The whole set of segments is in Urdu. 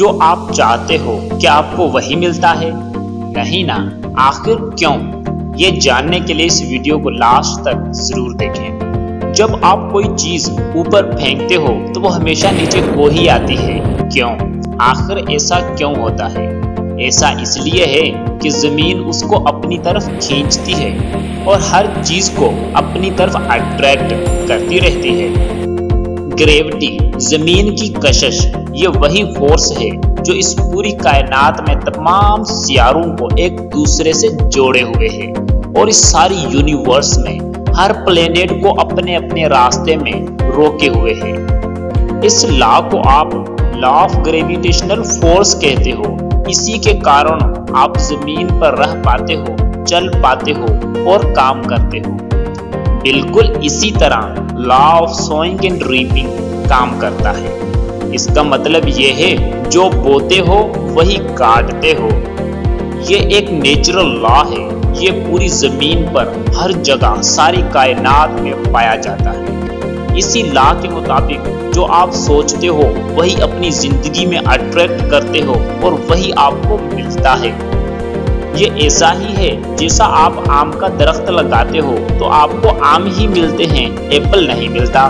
جو آپ چاہتے ہو کیا آپ کو وہی ملتا ہے؟ نہیں نا، آخر کیوں؟ یہ جاننے کے لیے اس ویڈیو کو لاسٹ تک ضرور دیکھیں۔ جب آپ کوئی چیز اوپر پھینکتے ہو تو وہ ہمیشہ نیچے ہو ہی آتی ہے، کیوں؟ آخر ایسا کیوں ہوتا ہے؟ ایسا اس لیے ہے کہ زمین اس کو اپنی طرف کھینچتی ہے اور ہر چیز کو اپنی طرف اٹریکٹ کرتی رہتی ہے۔ گریوٹی، زمین کی کشش، یہ وہی فورس ہے جو اس پوری کائنات میں تمام سیاروں کو ایک دوسرے سے جوڑے ہوئے ہے اور اس ساری یونیورس میں ہر پلینٹ کو اپنے اپنے راستے میں روکے ہوئے ہے۔ اس لا کو آپ لا آف گریویٹیشنل فورس کہتے ہو۔ اسی کے کارن آپ زمین پر رہ پاتے ہو، چل پاتے ہو اور کام کرتے ہو۔ بالکل اسی طرح law of swing and wrapping کام کرتا ہے۔ اس کا مطلب یہ ہے جو بوتے ہو وہی کاٹتے ہو۔ یہ ایک نیچرل لا ہے، یہ پوری زمین پر ہر جگہ ساری کائنات میں پایا جاتا ہے۔ اسی لا کے مطابق جو آپ سوچتے ہو وہی اپنی زندگی میں اٹریکٹ کرتے ہو اور وہی آپ کو ملتا ہے۔ یہ ایسا ہی ہے جیسا آپ آم کا درخت لگاتے ہو تو آپ کو آم ہی ملتے ہیں، ایپل نہیں ملتا۔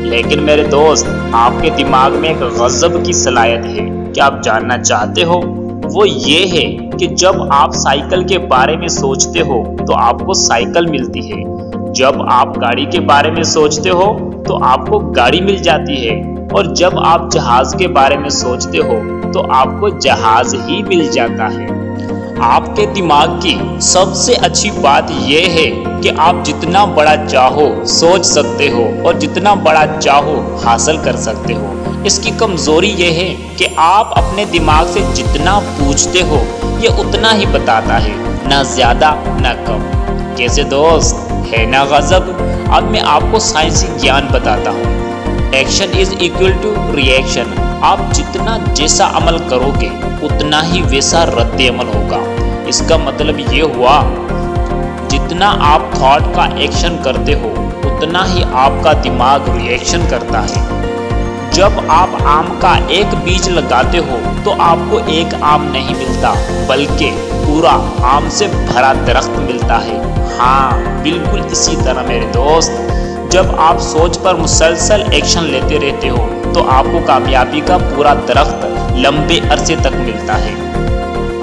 لیکن میرے دوست، آپ کے دماغ میں ایک غضب کی صلاحیت ہے، کیا آپ جاننا چاہتے ہو؟ وہ یہ ہے کہ جب آپ سائیکل کے بارے میں سوچتے ہو تو آپ کو سائیکل ملتی ہے، جب آپ گاڑی کے بارے میں سوچتے ہو تو آپ کو گاڑی مل جاتی ہے، اور جب آپ جہاز کے بارے میں سوچتے ہو تو آپ کو جہاز ہی مل جاتا ہے۔ آپ کے دماغ کی سب سے اچھی بات یہ ہے کہ آپ جتنا بڑا چاہو سوچ سکتے ہو اور جتنا بڑا چاہو حاصل کر سکتے ہو۔ اس کی کمزوری یہ ہے کہ آپ اپنے دماغ سے جتنا پوچھتے ہو یہ اتنا ہی بتاتا ہے، نہ زیادہ نہ کم۔ کیسے دوست، ہے نا غضب؟ اب میں آپ کو سائنسی گیان بتاتا ہوں۔ Action is equal to reaction. آپ جتنا جیسا عمل کرو گے اتنا ہی ویسا رد عمل ہوگا۔ اس کا مطلب یہ ہوا جتنا آپ تھاٹ کا ایکشن کرتے ہو اتنا ہی آپ کا دماغ ری ایکشن کرتا ہے۔ جب آپ آم کا ایک بیج لگاتے ہو تو آپ کو ایک آم نہیں ملتا بلکہ پورا آم سے بھرا درخت ملتا ہے۔ ہاں، بالکل اسی طرح میرے دوست، جب آپ سوچ پر مسلسل ایکشن لیتے رہتے ہو تو آپ کو کامیابی کا پورا درخت لمبے عرصے تک ملتا ہے۔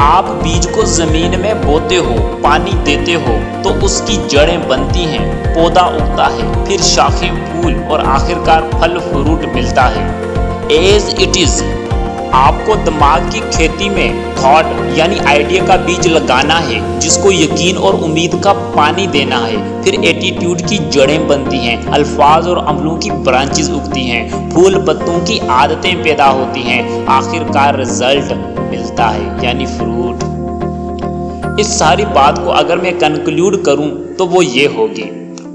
آپ بیج کو زمین میں بوتے ہو، پانی دیتے ہو تو اس کی جڑیں بنتی ہیں، پودا اگتا ہے، پھر شاخیں، پھول اور آخرکار پھل فروٹ ملتا ہے۔ ایز اٹ از، آپ کو دماغ کی کھیتی میں تھاٹ یعنی آئیڈیا کا بیج لگانا ہے جس کو یقین اور امید کا پانی دینا ہے، پھر ایٹیٹیوڈ کی جڑیں بنتی ہیں، الفاظ اور عملوں کی برانچز اگتی ہیں، پھول پتوں کی عادتیں پیدا ہوتی ہیں، آخرکار رزلٹ ملتا ہے یعنی فروٹ۔ اس ساری بات کو اگر میں کنکلوڈ کروں تو وہ یہ ہوگی،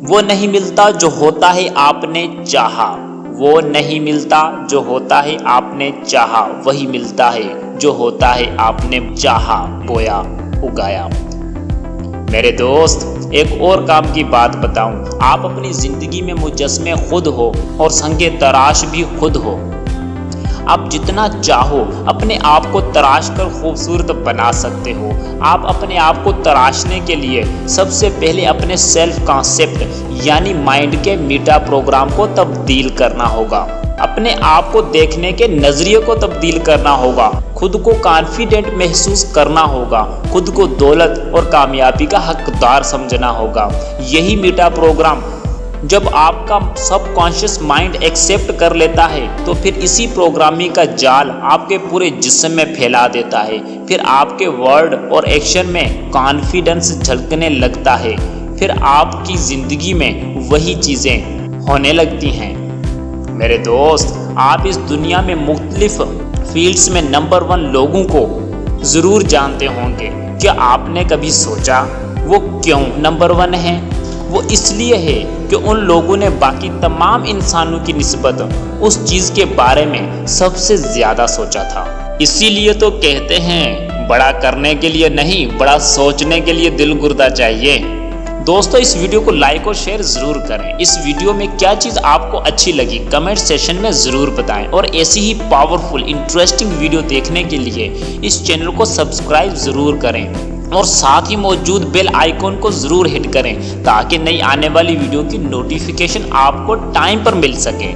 وہ نہیں ملتا جو ہوتا ہے آپ نے چاہا، وہ نہیں ملتا جو ہوتا ہے آپ نے چاہا، وہی ملتا ہے جو ہوتا ہے آپ نے چاہا، بویا، اگایا۔ میرے دوست، ایک اور کام کی بات بتاؤں، آپ اپنی زندگی میں مجسمے خود ہو اور سنگ تراش بھی خود ہو۔ آپ جتنا چاہو اپنے آپ کو تراش کر خوبصورت بنا سکتے ہو۔ آپ اپنے آپ کو تراشنے کے لیے سب سے پہلے اپنے سیلف کانسیپٹ یعنی مائنڈ کے میٹا پروگرام کو تبدیل کرنا ہوگا، اپنے آپ کو دیکھنے کے نظریے کو تبدیل کرنا ہوگا، خود کو کانفیڈنٹ محسوس کرنا ہوگا، خود کو دولت اور کامیابی کا حقدار سمجھنا ہوگا۔ یہی میٹا پروگرام جب آپ کا سب کانشیس مائنڈ ایکسیپٹ کر لیتا ہے تو پھر اسی پروگرامنگ کا جال آپ کے پورے جسم میں پھیلا دیتا ہے، پھر آپ کے ورڈ اور ایکشن میں کانفیڈنس جھلکنے لگتا ہے، پھر آپ کی زندگی میں وہی چیزیں ہونے لگتی ہیں۔ میرے دوست، آپ اس دنیا میں مختلف فیلڈز میں نمبر 1 لوگوں کو ضرور جانتے ہوں گے۔ کیا آپ نے کبھی سوچا وہ کیوں نمبر 1 ہیں؟ وہ اس لیے ہے کہ ان لوگوں نے باقی تمام انسانوں کی نسبت اس چیز کے بارے میں سب سے زیادہ سوچا تھا۔ اسی لیے تو کہتے ہیں بڑا کرنے کے لیے نہیں، بڑا سوچنے کے لیے دل گردہ چاہیے۔ دوستو اس ویڈیو کو لائک اور شیئر ضرور کریں۔ اس ویڈیو میں کیا چیز آپ کو اچھی لگی کمنٹ سیشن میں ضرور بتائیں، اور ایسی ہی پاورفل انٹرسٹنگ ویڈیو دیکھنے کے لیے اس چینل کو سبسکرائب ضرور کریں اور ساتھ ہی موجود بیل آئیکن کو ضرور ہٹ کریں تاکہ نئی آنے والی ویڈیو کی نوٹیفیکیشن آپ کو ٹائم پر مل سکے۔